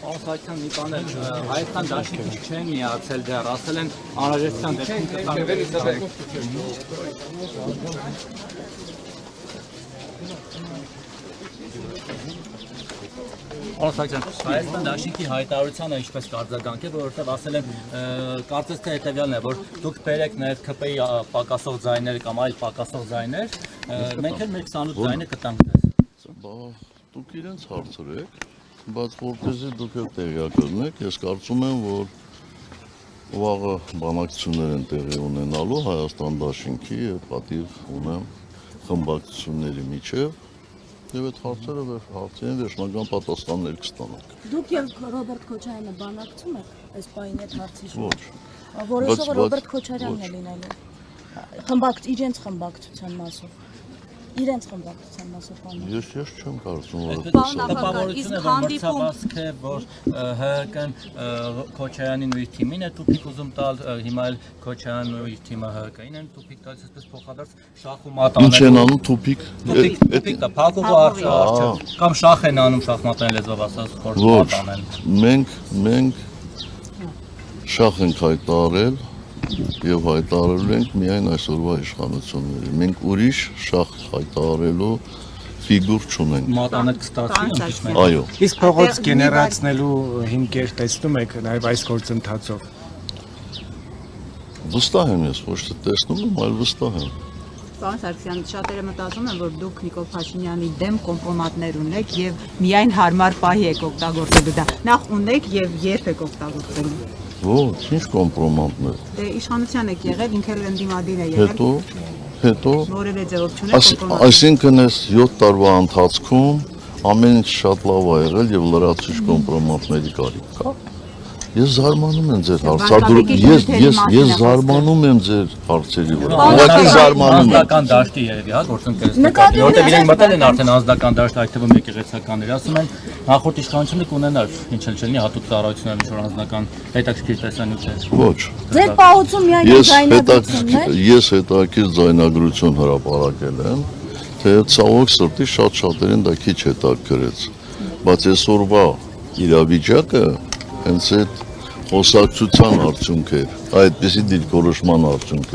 Ասացիան մի բան է, Հայաստան դաշինքի չեն միացել դեռ, ասել են անհրաժեշտության դեպքում Ասացիան Հայաստան դաշինքի հայտարարությանը ինչպես կարձագանք է, որովհետև ասել են կարծես թե հետևյալն է, որ դուք բերեք նաև ԿՊ-ի պակասող ձայներ կամ այլ պակասող ձայներ, մենք էլ մեր 28 ձայնը կտանք դες։ Դուք իրենց հարցրեք, բայց որպեսզի դուք էլ տեղյակ եղնեք, ես կարծում եմ, որ վաղը բանակցություններ են տեղի ունենալու Հայաստան դաշինքի եւ պատիվ ունեմ խմբակցությունների միջև եւ այդ հարցերին վերջնական պատասխաններ կստանանք։ Դուք եւ Ռոբերտ Քոչարյանը բանակցում եք այս բանի այդ հարցի Ոչ։ Որոշողը Ռոբերտ Քոչարյանն է լինելու։ Իրենց խմբակցության մասով։ Իրենց խմբակցության մասով բանը։ Ես չեմ կարծում, որ Տպավորությունը մրցավազք է, որ ՀՀԿ-ն Քոչարյանին ու իր թիմին է տուփիկ ուզում տալ, հիմա էլ Քոչարյանն ու իր թիմը ՀՀԿ-ին են տուփիկ տալիս, այսպես փոխադարձ շախ ու մատ ինչ են անում տուփիկ։ Տուփիկ դա փակողը արժե կամ շախ են անում շախմատային լեզվով ասած խորհուրդ անեն։ Մենք շախ ենք հայտարարել եւ հայտարարել ենք միայն այսօրվա իշխանությունների։ Մենք ուրիշ շախ հայտարարելու ֆիգուր չունենք։ Մատանը կստացի ինչպես։ Այո։ Իսկ փողոց գեներացնելու հիմքեր տեսնում եք նաև այս գործընթացով։ Վստահ եմ ես, ոչ թե տեսնում եմ, այլ վստահ եմ։ Պարոն Սարգսյան, շատերը մտածում են, որ դուք Նիկոլ Փաշինյանի դեմ կոմպրոմատներ ունեք եւ միայն հարմար պահի եք օգտագործելու դա։ Նախ ունեք եւ երբ եք օգտագործելու։ Ոչ, ինչ կոմպրոմատներ։ Դե իշխանության եք եղել, ինքն էլ ընդդիմադիր է եղել։ Հետո որևէ ձևով չունեք կոմպրոմատ։ այսինքն այս 7 տարվա ընթացքում ամեն ինչ շատ լավ է եղել եւ լրացուցիչ կոմպրոմատների կարիք կա։ Ես զարմանում եմ ձեր հարցադրում, ես զարմանում եմ ձեր հարցերի վրա։ Ուղղակի զարմանում եմ։ Անձնական դաշտի երևի, հա, գործընկերներ։ Որտեղ իրենք մտել են արդեն անձնական դաշտ, այդ թվում եկեղեցականներ, ասում են նախորդ իշխանությունը կունենար, ինչ էլ չլինի, հատուկ ծառայություններ, ինչ որ անձնական հետաքրքիր տեսանյութեր։ Ոչ։ Ձեր պահոցում միայն ձայնագրություններ։ Ես հետաքրքիր ձայնագրություն հրապարակել եմ, թեև ցավոք սրտի շատ շատերին դա քիչ հետաքրքրեց, բայց այսօրվա իրավիճակը հենց այդ խոսակցության արդյունք էր, այդպիսի դիրքորոշման արդյունք է։